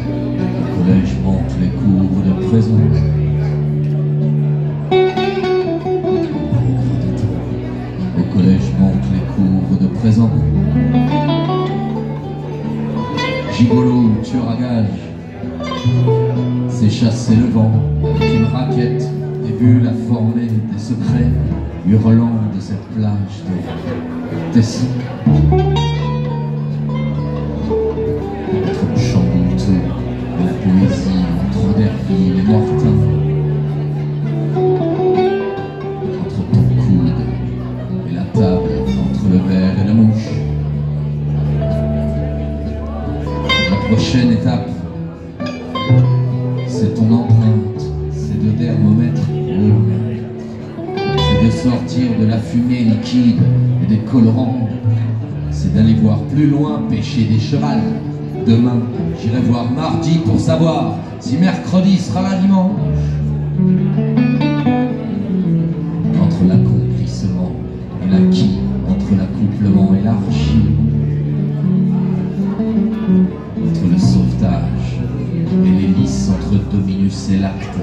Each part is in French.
Au collège manque les cours de présent. Au collège manque les cours de présent. Gigolo, tueur à gage, c'est chasser le vent avec une raquette, des bulles à former des secrets hurlants de cette plage de Tessin. Entre le chant douteux et la poésie, entre Derville et Mortain, entre ton coude et la table, entre le verre et la mouche. La prochaine étape, c'est ton empreinte, c'est de thermomètre rouge, c'est de sortir de la fumée liquide et des colorants, c'est d'aller voir plus loin pêcher des chevals. Demain, j'irai voir mardi pour savoir si mercredi sera la dimanche. Entre l'accomplissement et l'acquis, entre l'accouplement et l'archi, entre le sauvetage et l'hélice, entre Dominus et l'acte.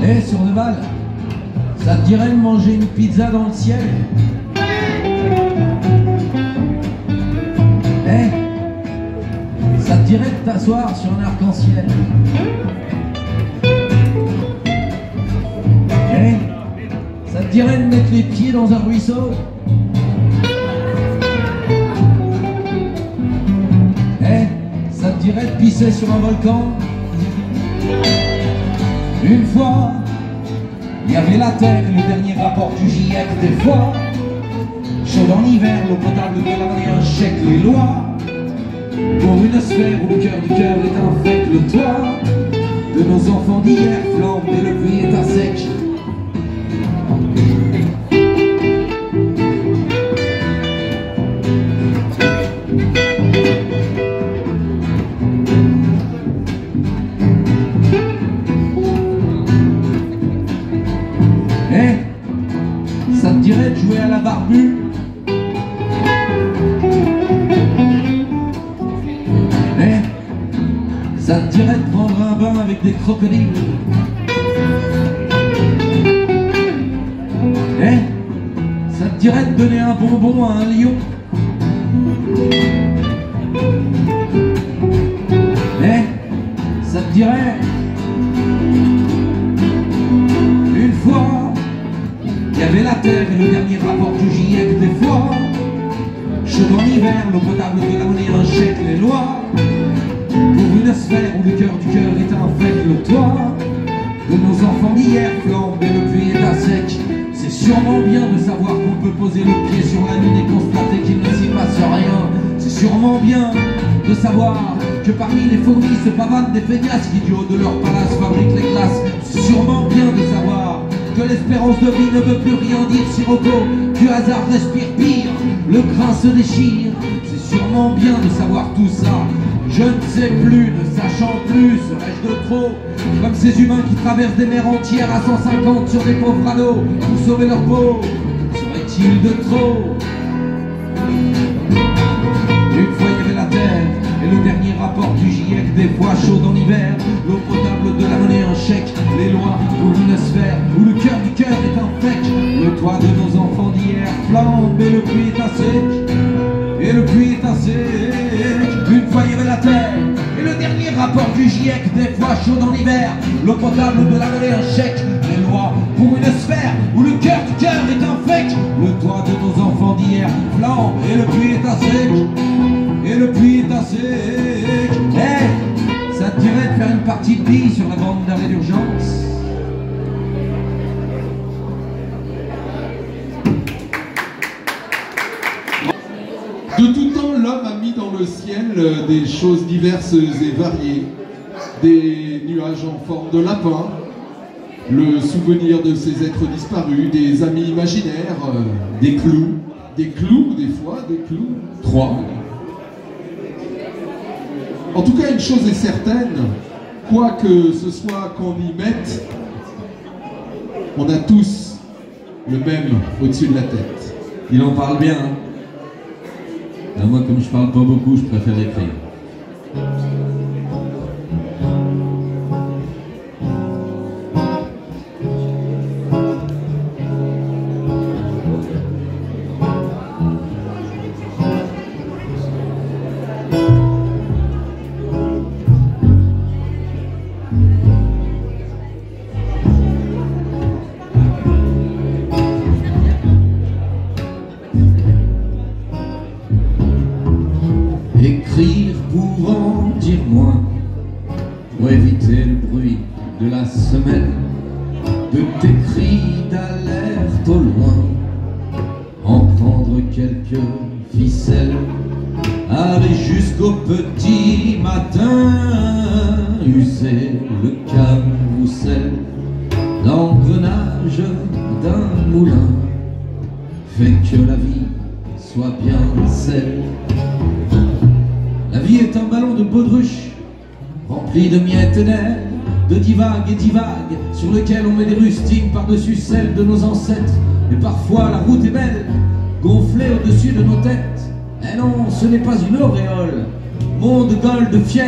Eh, sur Deval, ça te dirait de manger une pizza dans le ciel? Eh, ça te dirait de t'asseoir sur un arc-en-ciel? Eh, ça te dirait de mettre les pieds dans un ruisseau? Eh, ça te dirait de pisser sur un volcan? Une fois, il y avait la terre, le dernier rapport du GIEC. Des fois, chaud en hiver, l'eau potable de l'année, un chèque, les lois. Pour une sphère où le cœur du cœur est un fake, le toit de nos enfants d'hier flambe et le puits est à sec. Ça te dirait de jouer à la barbue? Ça te dirait de prendre un bain avec des crocodiles? Ça te dirait de donner un bonbon à un lion? Ça te dirait... Une fois, il y avait la terre et le dernier rapport du GIEC. Des fois, chaud en hiver, l'eau potable de la monnaie, un chèque, les lois. Pour une sphère où le cœur du cœur est un fake, le toit de nos enfants d'hier flambe et le puits est à sec. C'est sûrement bien de savoir qu'on peut poser le pied sur la lune et constater qu'il ne s'y passe rien. C'est sûrement bien de savoir que parmi les fourmis se pavanent des feignasses qui du haut de leur palace fabriquent les classes. C'est sûrement bien de savoir que l'espérance de vie ne veut plus rien dire. Sirocco, du hasard respire pire, le grain se déchire. C'est sûrement bien de savoir tout ça. Je ne sais plus, ne sachant plus, serais-je de trop? Comme ces humains qui traversent des mers entières à 150 sur des pauvres anneaux pour sauver leur peau. Serait-il de trop? Une fois il y avait la terre et le dernier rapport du GIEC. Des fois chaud en hiver, l'eau potable de la monnaie, un chèque, les lois pour une sphère où le cœur du cœur est un fake. Le toit de nos enfants d'hier flambe et le puits est à sec. Et le puits est à sec. Une fois il y avait la terre et le dernier rapport du GIEC. Des fois chaud en hiver, l'eau potable de la monnaie, un chèque, les lois pour une sphère où le cœur du cœur est un fake. Le toit de nos enfants d'hier flambe et le puits est à sec. Et le puits est à sec. Ça te dirait de faire une partie de billes sur la bande d'arrêt d'urgence? De tout temps, l'homme a mis dans le ciel des choses diverses et variées. Des nuages en forme de lapin, le souvenir de ces êtres disparus, des amis imaginaires, Des clous. des clous des fois, des clous. 3. En tout cas, une chose est certaine, quoi que ce soit qu'on y mette, on a tous le même au-dessus de la tête. Il en parle bien. Hein. Moi, comme je parle pas beaucoup, je préfère écrire. Écrire pour en dire moins, pour éviter le bruit de la semaine, de tes cris d'alerte au loin, en prendre quelques ficelles, aller jusqu'au petit matin, user le carrousel d'engrenage d'un moulin, fait que la vie soit bien celle. La vie est un ballon de baudruche, rempli de miettes d'air, de divagues et divagues, sur lequel on met des rustines par-dessus celles de nos ancêtres. Et parfois la route est belle, gonflée au-dessus de nos têtes. Eh non, ce n'est pas une auréole, monde gold fier.